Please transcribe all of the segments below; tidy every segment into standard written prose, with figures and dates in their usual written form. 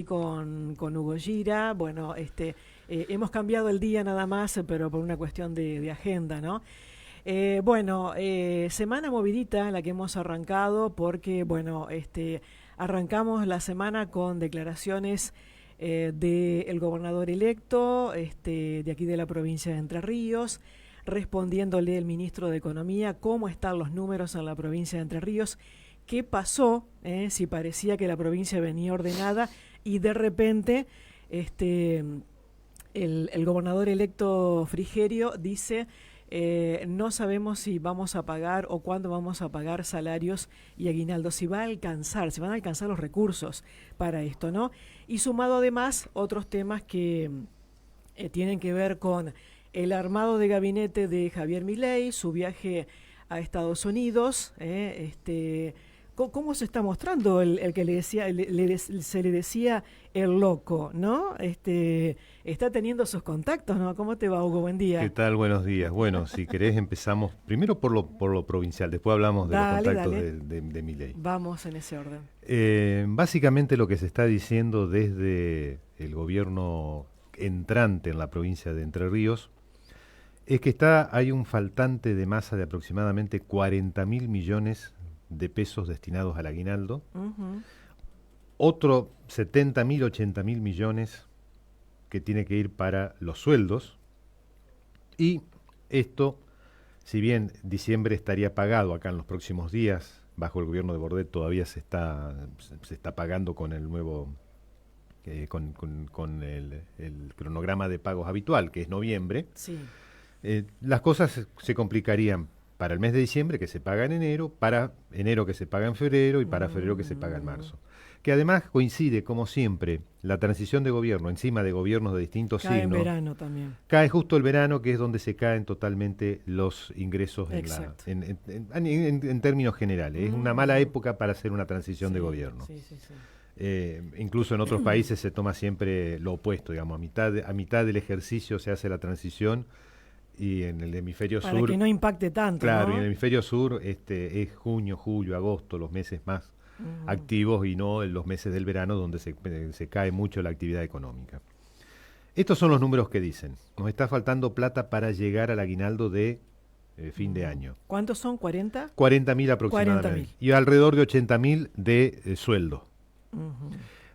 con Hugo Gira. Bueno, hemos cambiado el día nada más, pero por una cuestión de agenda, ¿no? Semana movidita la que hemos arrancado porque, bueno, arrancamos la semana con declaraciones del gobernador electo de aquí de la provincia de Entre Ríos, respondiéndole el ministro de Economía cómo están los números en la provincia de Entre Ríos, qué pasó, si parecía que la provincia venía ordenada y de repente el gobernador electo Frigerio dice no sabemos si vamos a pagar o cuándo vamos a pagar salarios y aguinaldos, si va a alcanzar, si van a alcanzar los recursos para esto, ¿no? Y sumado además otros temas que tienen que ver con el armado de gabinete de Javier Milei, su viaje a Estados Unidos, cómo se está mostrando el que le decía, se le decía el loco, ¿no? Está teniendo sus contactos, ¿no? ¿Cómo te va, Hugo? Buen ¿Qué día. tal? Buenos días. Bueno, si querés empezamos primero por lo provincial, después hablamos de los Dale, contactos dale. de Milei. Vamos en ese orden. Básicamente lo que se está diciendo desde el gobierno entrante en la provincia de Entre Ríos es que hay un faltante de masa de aproximadamente 40.000 millones de pesos destinados al aguinaldo, Ujú. otro 70.000, 80.000 millones que tiene que ir para los sueldos, y esto, si bien diciembre estaría pagado acá en los próximos días, bajo el gobierno de Bordet todavía se está pagando con el nuevo, con el cronograma de pagos habitual, que es noviembre. Sí. Las cosas se complicarían para el mes de diciembre, que se paga en enero, para enero que se paga en febrero y para febrero que se paga en Mm. marzo. Que además coincide, como siempre, la transición de gobierno encima de gobiernos de distintos Cae en signos. verano también. Cae justo el verano, que es donde se caen totalmente los ingresos Exacto. en términos generales. Es una mala Ujú. época para hacer una transición de Sí, gobierno. sí, sí, sí. Incluso en otros países se toma siempre lo opuesto, digamos, a mitad del ejercicio se hace la transición, y en el hemisferio Para que sur, no impacte tanto, claro, y en el ¿no? hemisferio sur es junio, julio, agosto, los meses más Ujú. activos, y no en los meses del verano donde se cae mucho la actividad económica. Estos son los números que dicen. Nos está faltando plata para llegar al aguinaldo de fin de Ujú. año. ¿Cuántos son? ¿40? 40.000 40 aproximadamente. mil. Y alrededor de 80.000 de sueldo. Ujú.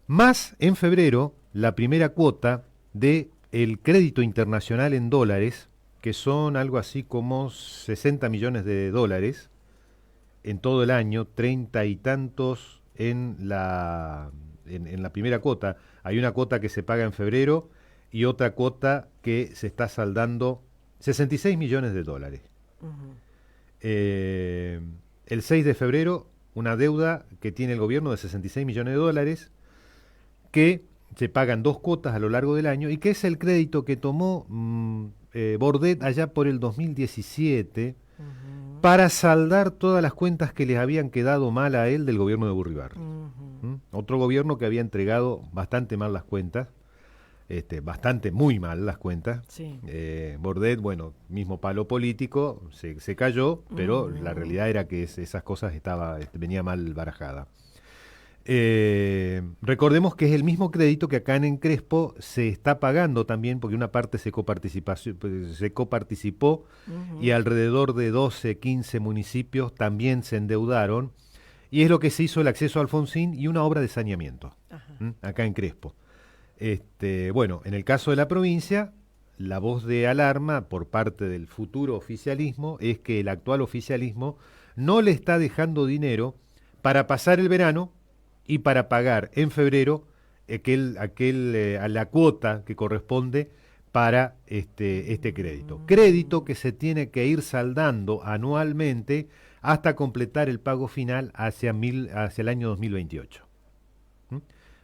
Más en febrero la primera cuota de el crédito internacional en dólares, que son algo así como 60 millones de dólares en todo el año, 30 y tantos en la primera cuota. Hay una cuota que se paga en febrero y otra cuota que se está saldando, 66 millones de dólares. Ujú. Eh, el 6 de febrero, una deuda que tiene el gobierno de 66 millones de dólares, que se pagan dos cuotas a lo largo del año, y que es el crédito que tomó Bordet allá por el 2017 Ujú. para saldar todas las cuentas que les habían quedado mal a él del gobierno de Burribarri. Ujú. ¿Mm? Otro gobierno que había entregado bastante mal las cuentas, muy mal las cuentas. Sí. Bordet, bueno, mismo palo político, se cayó, pero la Ujú. realidad era que esas cosas venía mal barajada. Recordemos que es el mismo crédito que acá en Crespo se está pagando también, porque una parte se coparticipó, y Ujú. alrededor de 12, 15 municipios también se endeudaron, y es lo que se hizo el acceso a Alfonsín y una obra de saneamiento Ajá. acá en Crespo. Bueno, en el caso de la provincia, la voz de alarma por parte del futuro oficialismo es que el actual oficialismo no le está dejando dinero para pasar el verano y para pagar en febrero a la cuota que corresponde para este crédito. Crédito que se tiene que ir saldando anualmente hasta completar el pago final hacia el año 2028. ¿Mm?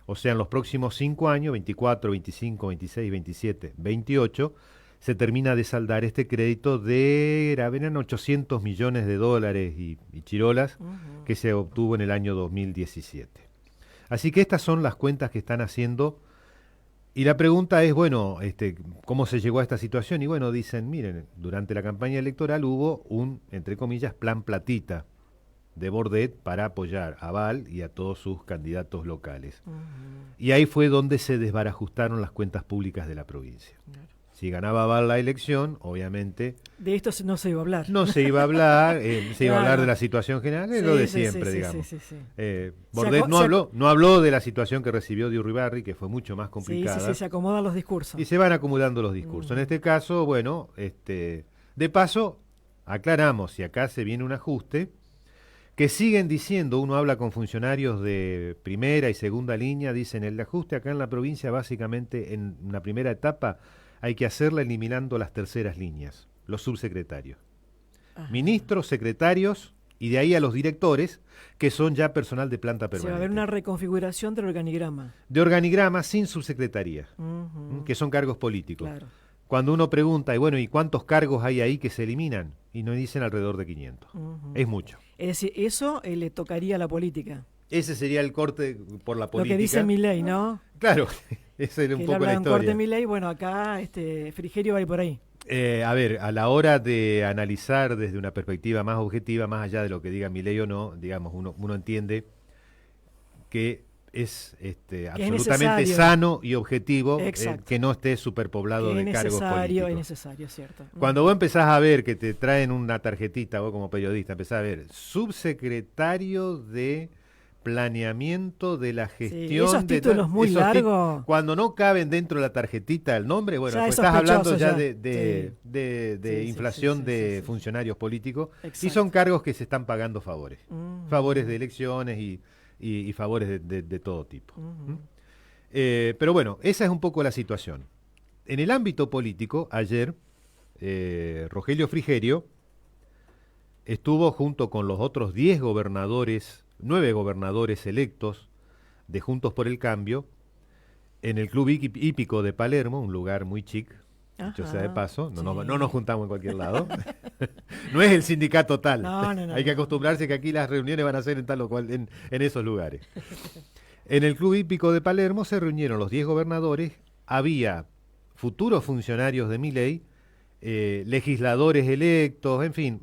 O sea, en los próximos 5 años, 24, 25, 26, 27, 28, se termina de saldar este crédito eran 800 millones de dólares y chirolas, Ujú. que se obtuvo en el año 2017. Así que estas son las cuentas que están haciendo. Y la pregunta es, bueno, ¿cómo se llegó a esta situación? Y bueno, dicen, miren, durante la campaña electoral hubo un, entre comillas, plan platita. de Bordet para apoyar a Val y a todos sus candidatos locales. Y ahí fue donde se desbarajustaron las cuentas públicas de la provincia. Claro. Si ganaba Val la elección, obviamente... De esto no se iba a hablar. No se iba a hablar, se iba a hablar de la situación general, es lo de siempre, digamos. Bordet no habló de la situación que recibió de Urribarri, que fue mucho más complicada. Se acomodan los discursos. Y se van acumulando los discursos. En este caso, bueno, de paso, aclaramos, si acá se viene un ajuste, que siguen diciendo, uno habla con funcionarios de primera y segunda línea, dicen, el ajuste acá en la provincia, básicamente, en una primera etapa, hay que hacerla eliminando las terceras líneas, los subsecretarios. Ajá. Ministros, secretarios y de ahí a los directores, que son ya personal de planta permanente. Se va a haber una reconfiguración del organigrama. De organigrama sin subsecretaría, que son cargos políticos. Claro. Cuando uno pregunta, y bueno, ¿y cuántos cargos hay ahí que se eliminan? Y nos dicen alrededor de 500. Es mucho. Es decir, eso le tocaría a la política. Ese sería el corte por la política. Lo que dice Milei, ¿no? Claro, esa es un poco la historia. Un corte Milei, bueno, acá Frigerio va a ir por ahí. A ver, a la hora de analizar desde una perspectiva más objetiva, más allá de lo que diga Milei o no, digamos, uno entiende que es absolutamente sano y objetivo que no esté superpoblado de cargos políticos. Es necesario, cierto. Cuando vos empezás a ver que te traen una tarjetita, vos como periodista, empezás a ver subsecretario de planeamiento de la gestión. Sí, esos títulos muy largos. Cuando no caben dentro de la tarjetita el nombre, bueno, pues estás hablando ya de inflación de funcionarios políticos. Exacto. Y son cargos que se están pagando favores. Favores de elecciones y favores de todo tipo. Pero bueno, esa es un poco la situación. En el ámbito político, ayer, Rogelio Frigerio estuvo junto con los otros 9 gobernadores electos de Juntos por el Cambio, en el Club Hípico de Palermo, un lugar muy chic, dicho sea de paso, no nos juntamos en cualquier lado. No es el sindicato tal. No. Hay que acostumbrarse que aquí las reuniones van a ser en tal o cual, en esos lugares. En el Club Hípico de Palermo se reunieron los 10 gobernadores, había futuros funcionarios de Milei, legisladores electos, en fin,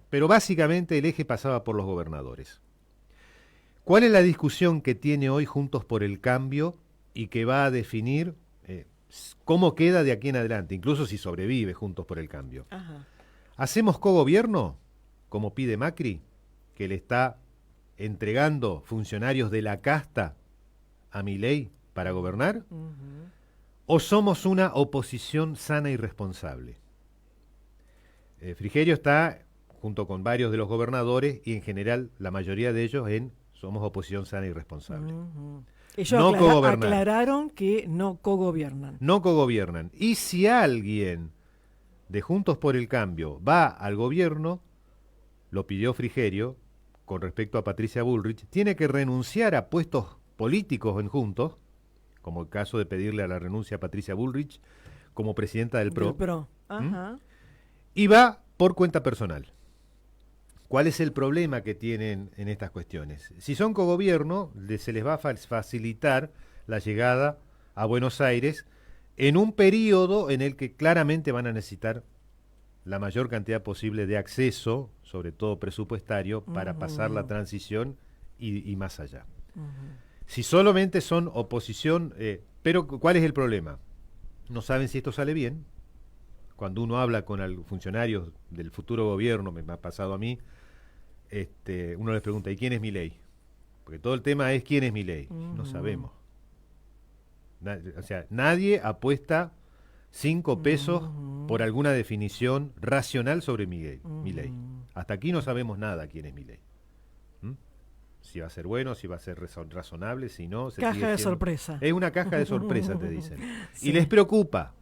pero básicamente el eje pasaba por los gobernadores. ¿Cuál es la discusión que tiene hoy Juntos por el Cambio y que va a definir cómo queda de aquí en adelante, incluso si sobrevive Juntos por el Cambio? Ajá. ¿Hacemos cogobierno, como pide Macri, que le está entregando funcionarios de la casta a Milei para gobernar? ¿O somos una oposición sana y responsable? Frigerio está, junto con varios de los gobernadores, y en general la mayoría de ellos somos oposición sana y responsable. Ellos aclararon que no cogobiernan. No cogobiernan. Y si alguien de Juntos por el Cambio va al gobierno, lo pidió Frigerio, con respecto a Patricia Bullrich, tiene que renunciar a puestos políticos en Juntos, como el caso de pedirle a la renuncia a Patricia Bullrich como presidenta del PRO. Ajá. Y va por cuenta personal. ¿Cuál es el problema que tienen en estas cuestiones? Si son cogobierno, se les va a facilitar la llegada a Buenos Aires en un periodo en el que claramente van a necesitar la mayor cantidad posible de acceso, sobre todo presupuestario, para pasar la transición y más allá. Si solamente son oposición, pero ¿cuál es el problema? No saben si esto sale bien. Cuando uno habla con funcionarios del futuro gobierno, me ha pasado a mí, uno les pregunta, ¿y quién es Milei? Porque todo el tema es ¿quién es Milei? No sabemos. Nadie apuesta 5 pesos por alguna definición racional sobre Milei. Hasta aquí no sabemos nada quién es Milei. Si va a ser bueno, si va a ser razonable, si no... Caja de sorpresa. Es una caja de sorpresa, te dicen. Sí. Y les preocupa.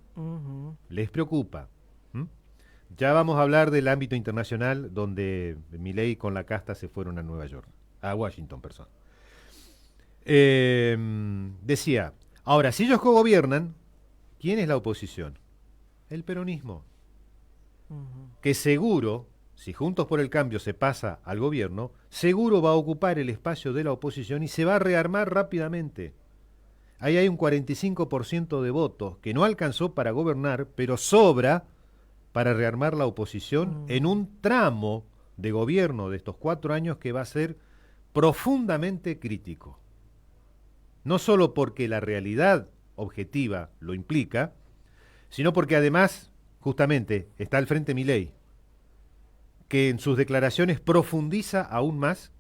Les preocupa. Ya vamos a hablar del ámbito internacional, donde Milei con la casta se fueron a Nueva York, a Washington, perdón. Decía, ahora, si ellos cogobiernan, ¿quién es la oposición? El peronismo. Que seguro, si Juntos por el Cambio se pasa al gobierno, seguro va a ocupar el espacio de la oposición y se va a rearmar rápidamente. Ahí hay un 45% de votos que no alcanzó para gobernar, pero sobra para rearmar la oposición en un tramo de gobierno de estos 4 años que va a ser profundamente crítico. No solo porque la realidad objetiva lo implica, sino porque además, justamente, está al frente Milei, que en sus declaraciones profundiza aún más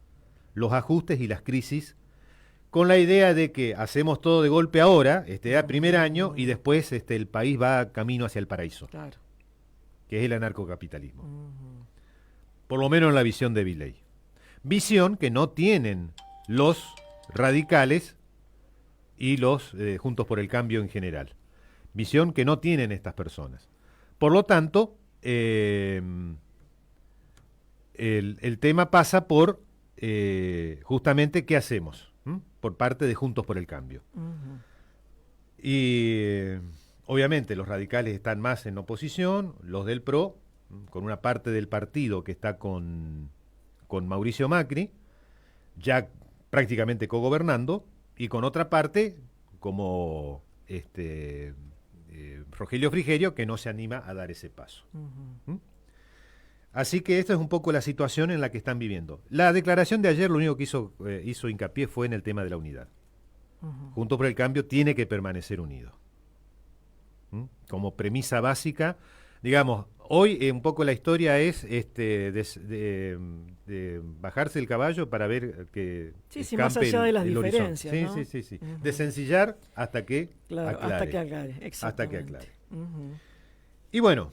los ajustes y las crisis, con la idea de que hacemos todo de golpe ahora, primer año, y después el país va camino hacia el paraíso, Claro. que es el anarcocapitalismo. Por lo menos en la visión de Milei. Visión que no tienen los radicales y los Juntos por el Cambio en general. Visión que no tienen estas personas. Por lo tanto, el tema pasa por justamente qué hacemos, por parte de Juntos por el Cambio. Y obviamente los radicales están más en oposición, los del PRO, con una parte del partido que está con Mauricio Macri, ya prácticamente cogobernando, y con otra parte como Rogelio Frigerio, que no se anima a dar ese paso. Así que esta es un poco la situación en la que están viviendo. La declaración de ayer lo único que hizo hincapié fue en el tema de la unidad. Juntos por el Cambio tiene que permanecer unido. Como premisa básica, digamos, hoy un poco la historia es de bajarse el caballo para ver que más allá de las diferencias, sí, ¿no? Sí. De sencillar hasta que aclare. Hasta que aclare. Y bueno,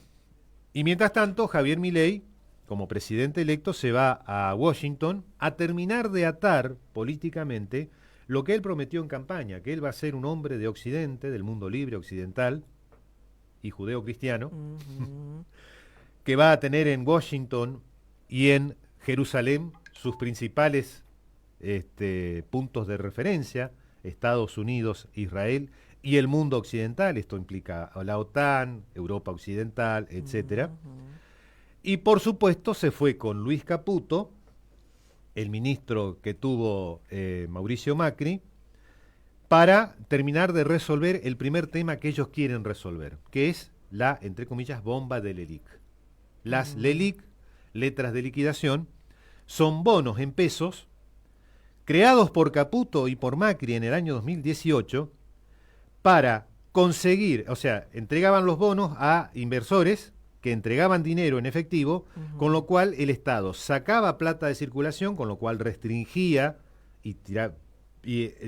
y mientras tanto, Javier Milei, como presidente electo, se va a Washington a terminar de atar políticamente lo que él prometió en campaña, que él va a ser un hombre de Occidente, del mundo libre occidental y judeo-cristiano, que va a tener en Washington y en Jerusalén sus principales puntos de referencia, Estados Unidos, Israel y el mundo occidental. Esto implica a la OTAN, Europa Occidental, etcétera. Y por supuesto se fue con Luis Caputo, el ministro que tuvo Mauricio Macri, para terminar de resolver el primer tema que ellos quieren resolver, que es la, entre comillas, bomba de LELIQ. Las LELIQ, letras de liquidación, son bonos en pesos creados por Caputo y por Macri en el año 2018 para conseguir, o sea, entregaban los bonos a inversores que entregaban dinero en efectivo, con lo cual el Estado sacaba plata de circulación, con lo cual restringía y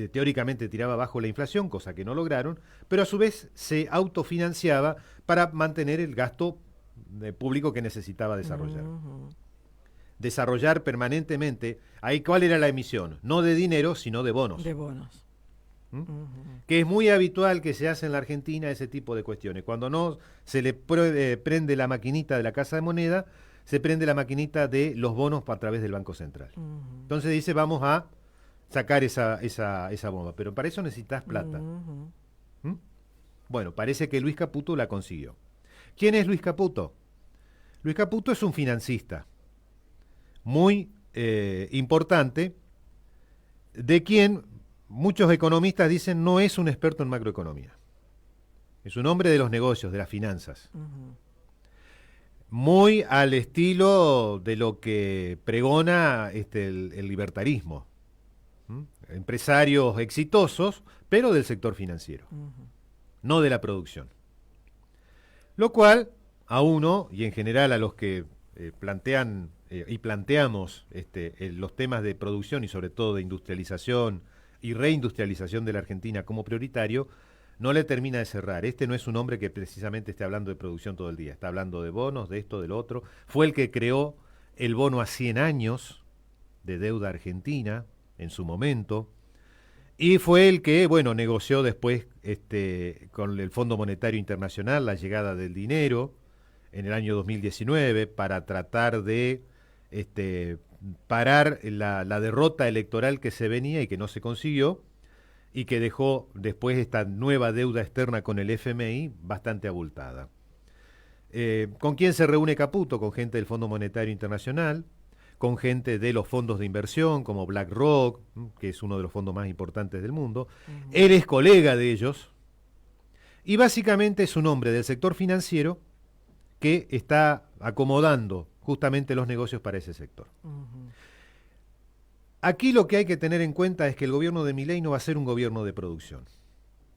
teóricamente tiraba bajo la inflación, cosa que no lograron, pero a su vez se autofinanciaba para mantener el gasto público que necesitaba desarrollar. Desarrollar permanentemente. Ahí, ¿cuál era la emisión? No de dinero, sino de bonos. De bonos. Que es muy habitual que se hace en la Argentina ese tipo de cuestiones. Cuando no se le prende la maquinita de la Casa de Moneda, se prende la maquinita de los bonos a través del Banco Central. Entonces dice, vamos a sacar esa bomba, pero para eso necesitas plata. Bueno, parece que Luis Caputo la consiguió. ¿Quién es Luis Caputo? Luis Caputo es un financista muy importante, de quien muchos economistas dicen no es un experto en macroeconomía. Es un hombre de los negocios, de las finanzas. Muy al estilo de lo que pregona el libertarismo. Empresarios exitosos, pero del sector financiero, no de la producción. Lo cual a uno, y en general a los que plantean y planteamos los temas de producción y sobre todo de industrialización y reindustrialización de la Argentina como prioritario, no le termina de cerrar. No es un hombre que precisamente esté hablando de producción todo el día, está hablando de bonos, de esto, del otro. Fue el que creó el bono a 100 años de deuda argentina en su momento, y fue el que, bueno, negoció después con el Fondo Monetario Internacional la llegada del dinero en el año 2019 para tratar de parar la derrota electoral que se venía y que no se consiguió, y que dejó después esta nueva deuda externa con el FMI bastante abultada. ¿Con quién se reúne Caputo? Con gente del Fondo Monetario Internacional, con gente de los fondos de inversión como BlackRock, que es uno de los fondos más importantes del mundo. Él es colega de ellos y básicamente es un hombre del sector financiero que está acomodando justamente los negocios para ese sector. Ujú. Aquí lo que hay que tener en cuenta es que el gobierno de Milei no va a ser un gobierno de producción,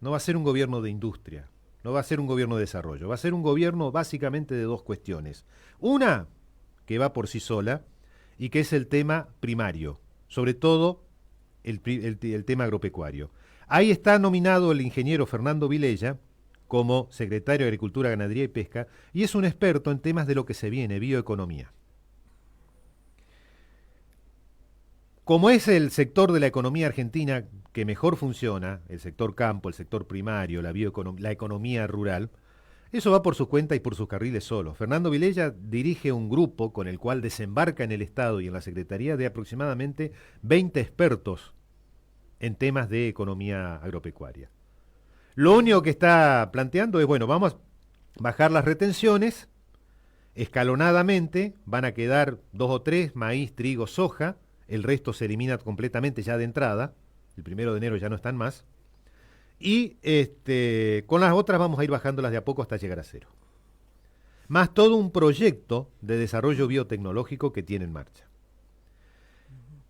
no va a ser un gobierno de industria, no va a ser un gobierno de desarrollo, va a ser un gobierno básicamente de dos cuestiones. Una, que va por sí sola, y que es el tema primario, sobre todo el tema agropecuario. Ahí está nominado el ingeniero Fernando Vilella como secretario de Agricultura, Ganadería y Pesca, y es un experto en temas de lo que se viene, bioeconomía. Como es el sector de la economía argentina que mejor funciona, el sector campo, el sector primario, la economía rural, eso va por su cuenta y por sus carriles solo. Fernando Vilella dirige un grupo con el cual desembarca en el Estado y en la Secretaría de aproximadamente 20 expertos en temas de economía agropecuaria. Lo único que está planteando es, bueno, vamos a bajar las retenciones, escalonadamente, van a quedar 2 o 3, maíz, trigo, soja, el resto se elimina completamente ya de entrada, el 1 de enero ya no están más, y con las otras vamos a ir bajándolas de a poco hasta llegar a cero. Más todo un proyecto de desarrollo biotecnológico que tiene en marcha.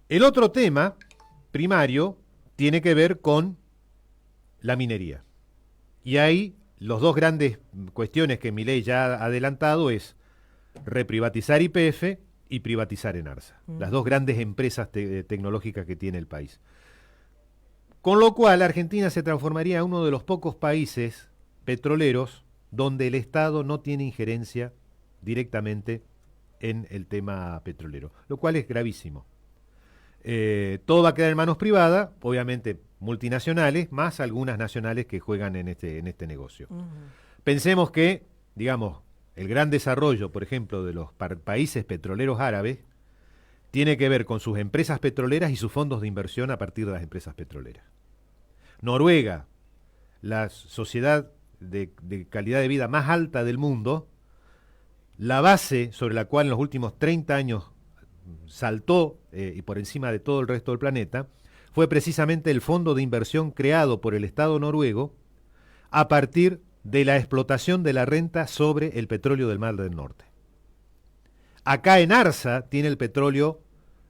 El otro tema primario tiene que ver con la minería. Y ahí los dos grandes cuestiones que Milei ya ha adelantado es reprivatizar YPF y privatizar Enarsa. Las dos grandes empresas tecnológicas que tiene el país. Con lo cual Argentina se transformaría en uno de los pocos países petroleros donde el Estado no tiene injerencia directamente en el tema petrolero, lo cual es gravísimo. Todo va a quedar en manos privadas, obviamente multinacionales, más algunas nacionales que juegan en este negocio. Pensemos que, digamos, el gran desarrollo, por ejemplo, de los países petroleros árabes, tiene que ver con sus empresas petroleras y sus fondos de inversión a partir de las empresas petroleras. Noruega, la sociedad de calidad de vida más alta del mundo, la base sobre la cual en los últimos 30 años saltó y por encima de todo el resto del planeta, fue precisamente el fondo de inversión creado por el Estado noruego a partir de la explotación de la renta sobre el petróleo del Mar del Norte. Acá en Arsa tiene el petróleo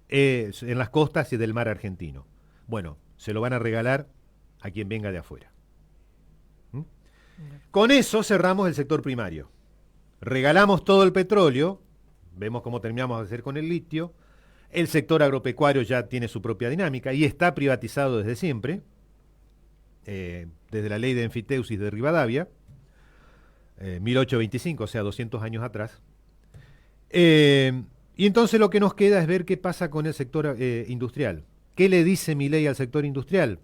en las costas y del mar argentino. Bueno, se lo van a regalar a quien venga de afuera. ¿Mm? Con eso cerramos el sector primario. Regalamos todo el petróleo, vemos cómo terminamos de hacer con el litio. El sector agropecuario ya tiene su propia dinámica y está privatizado desde siempre, desde la ley de enfiteusis de Rivadavia, 1825, o sea, 200 años atrás. Y entonces lo que nos queda es ver qué pasa con el sector industrial. ¿Qué le dice Milei al sector industrial?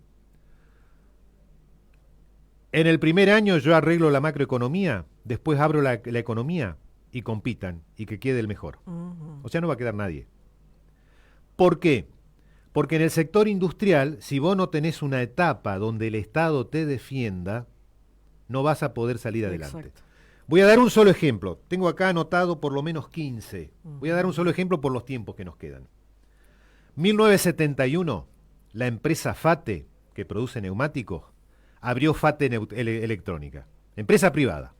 En el primer año yo arreglo la macroeconomía, después abro la economía y compitan y que quede el mejor. O sea, no va a quedar nadie. ¿Por qué? Porque en el sector industrial, si vos no tenés una etapa donde el Estado te defienda, no vas a poder salir adelante. Exacto. Voy a dar un solo ejemplo. Tengo acá anotado por lo menos 15. Voy a dar un solo ejemplo por los tiempos que nos quedan. 1971, la empresa FATE, que produce neumáticos, abrió FATE Electrónica, empresa privada.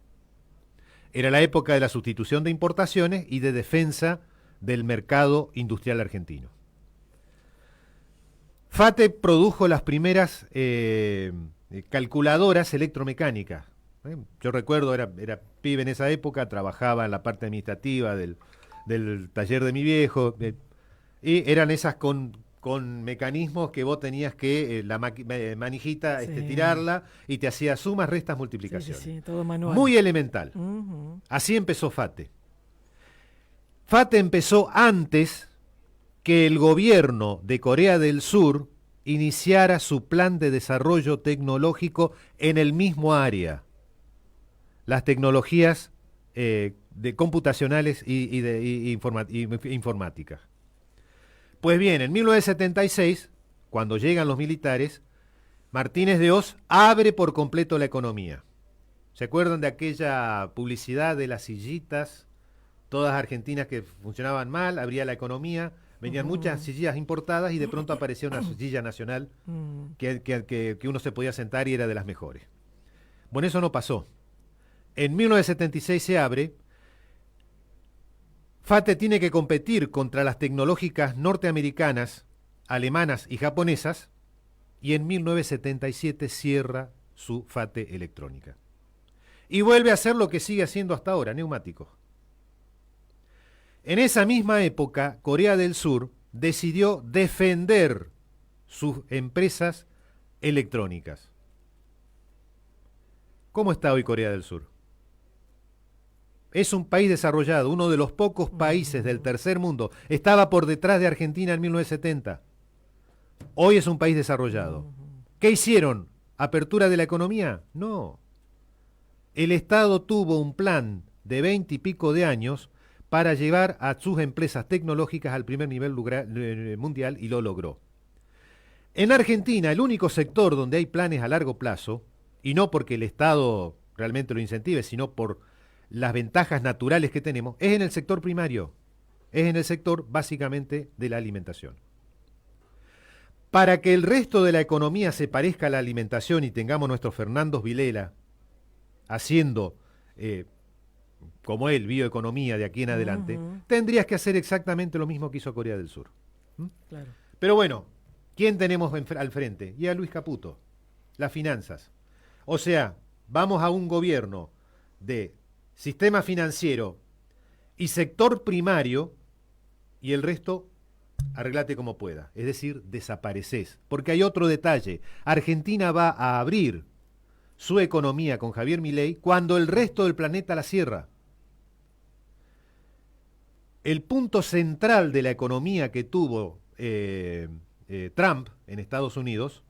Era la época de la sustitución de importaciones y de defensa del mercado industrial argentino. FATE produjo las primeras calculadoras electromecánicas. Yo recuerdo, era pibe en esa época, trabajaba en la parte administrativa del taller de mi viejo, y eran esas con mecanismos que vos tenías que, la manijita, Sí. tirarla, y te hacía sumas, restas, multiplicaciones. Sí, todo manual. Muy elemental. Así empezó FATE. FATE empezó antes que el gobierno de Corea del Sur iniciara su plan de desarrollo tecnológico en el mismo área. Las tecnologías de computacionales y informáticas. Pues bien, en 1976, cuando llegan los militares, Martínez de Hoz abre por completo la economía. ¿Se acuerdan de aquella publicidad de las sillitas, todas argentinas que funcionaban mal? Abría la economía, venían muchas sillas importadas y de pronto aparecía una silla nacional que uno se podía sentar y era de las mejores. Bueno, eso no pasó. En 1976 se abre. FATE tiene que competir contra las tecnológicas norteamericanas, alemanas y japonesas, y en 1977 cierra su FATE electrónica. Y vuelve a hacer lo que sigue haciendo hasta ahora, neumáticos. En esa misma época, Corea del Sur decidió defender sus empresas electrónicas. ¿Cómo está hoy Corea del Sur? Es un país desarrollado, uno de los pocos países del tercer mundo. Estaba por detrás de Argentina en 1970. Hoy es un país desarrollado. ¿Qué hicieron? ¿Apertura de la economía? No. El Estado tuvo un plan de 20 y pico de años para llevar a sus empresas tecnológicas al primer nivel mundial y lo logró. En Argentina, el único sector donde hay planes a largo plazo, y no porque el Estado realmente lo incentive, sino por las ventajas naturales que tenemos, es en el sector primario, es en el sector básicamente de la alimentación. Para que el resto de la economía se parezca a la alimentación y tengamos nuestros Fernandos Vilela haciendo, como él, bioeconomía de aquí en adelante, tendrías que hacer exactamente lo mismo que hizo Corea del Sur. Claro. Pero bueno, ¿quién tenemos al frente? Y a Luis Caputo, las finanzas. O sea, vamos a un gobierno de sistema financiero y sector primario, y el resto arreglate como pueda. Es decir, desapareces. Porque hay otro detalle. Argentina va a abrir su economía con Javier Milei cuando el resto del planeta la cierra. El punto central de la economía que tuvo Trump en Estados Unidos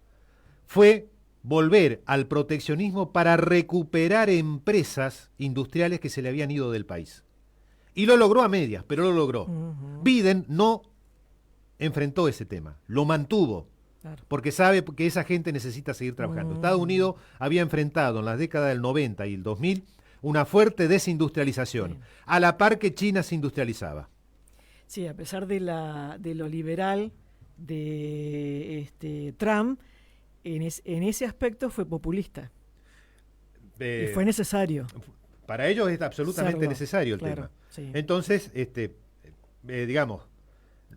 fue volver al proteccionismo para recuperar empresas industriales que se le habían ido del país. Y lo logró a medias, pero lo logró. Biden no enfrentó ese tema, lo mantuvo, claro, porque sabe que esa gente necesita seguir trabajando. Estados Unidos había enfrentado en las décadas del 90 y el 2000 una fuerte desindustrialización, a la par que China se industrializaba. Sí, a pesar de lo liberal de Trump, en ese aspecto fue populista. Y fue necesario. Para ellos es absolutamente necesario el claro, tema. Sí. Entonces, digamos,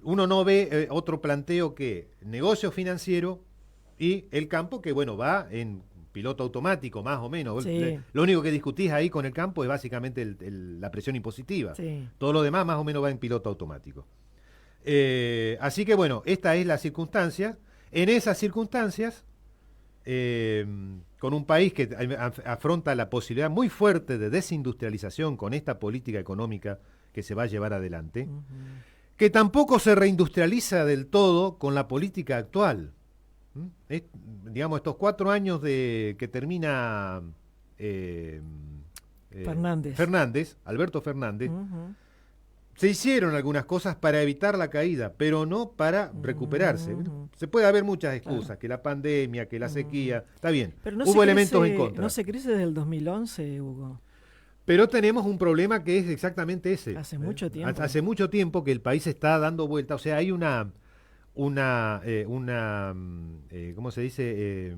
uno no ve otro planteo que negocio financiero y el campo que, bueno, va en piloto automático, más o menos. Sí. Lo único que discutís ahí con el campo es básicamente la presión impositiva. Sí. Todo lo demás más o menos va en piloto automático. Así que, bueno, esta es la circunstancia. En esas circunstancias, con un país que afronta la posibilidad muy fuerte de desindustrialización con esta política económica que se va a llevar adelante, que tampoco se reindustrializa del todo con la política actual. Digamos, estos 4 años que termina Alberto Fernández, se hicieron algunas cosas para evitar la caída, pero no para recuperarse. Se puede haber muchas excusas, claro, que la pandemia, que la sequía, está bien. Pero no hubo elementos en contra. No se crece desde el 2011, Hugo. Pero tenemos un problema que es exactamente ese. Hace mucho tiempo. Hace mucho tiempo que el país está dando vuelta. O sea, hay una ¿cómo se dice?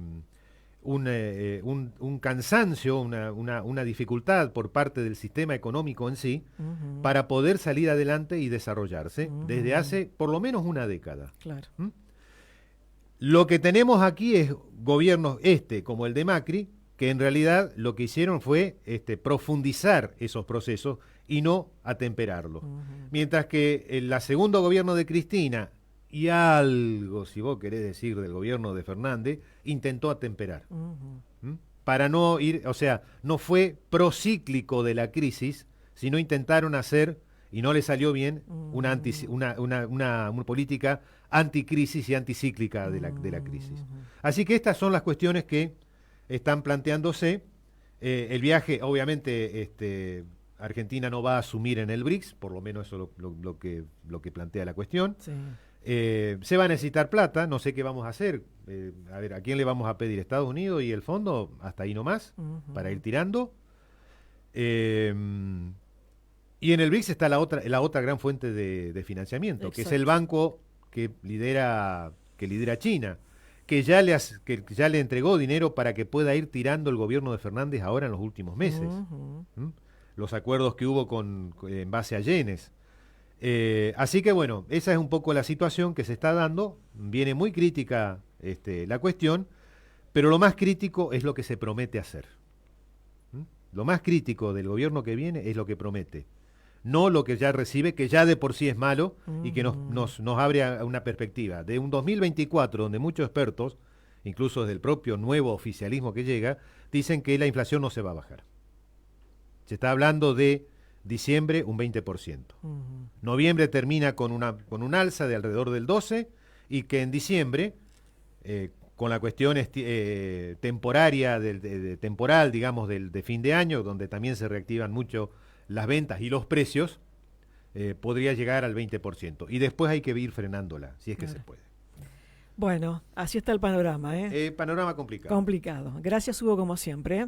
Un cansancio, una dificultad por parte del sistema económico en sí para poder salir adelante y desarrollarse desde hace por lo menos una década. Claro. Lo que tenemos aquí es gobiernos como el de Macri, que en realidad lo que hicieron fue profundizar esos procesos y no atemperarlos. Mientras que el segundo gobierno de Cristina y algo, si vos querés decir, del gobierno de Fernández, intentó atemperar. Para no ir, o sea, no fue procíclico de la crisis, sino intentaron hacer, y no le salió bien, una política anticrisis y anticíclica de la crisis. Así que estas son las cuestiones que están planteándose. El viaje, obviamente, Argentina no va a asumir en el BRICS, por lo menos eso es lo que plantea la cuestión. Sí. Se va a necesitar plata, no sé qué vamos a hacer. A ver, ¿a quién le vamos a pedir? ¿Estados Unidos y el fondo? Hasta ahí nomás, para ir tirando. Y en el BRICS está la otra gran fuente de financiamiento, exacto, que es el banco que lidera China, que ya le entregó dinero para que pueda ir tirando el gobierno de Fernández ahora en los últimos meses. Los acuerdos que hubo en base a yenes. Así que bueno, esa es un poco la situación que se está dando. Viene muy crítica la cuestión, pero lo más crítico es lo que se promete hacer. ¿Mm? Lo más crítico del gobierno que viene es lo que promete, no lo que ya recibe, que ya de por sí es malo y que nos abre a una perspectiva de un 2024 donde muchos expertos, incluso desde el propio nuevo oficialismo que llega, dicen que la inflación no se va a bajar. Se está hablando de diciembre un 20%. Noviembre termina con un alza de alrededor del 12% y que en diciembre, con la cuestión temporaria, temporal, digamos, de fin de año, donde también se reactivan mucho las ventas y los precios, podría llegar al 20%. Y después hay que ir frenándola, si es que se puede. Bueno, así está el panorama, ¿eh? Panorama complicado. Complicado. Gracias, Hugo, como siempre.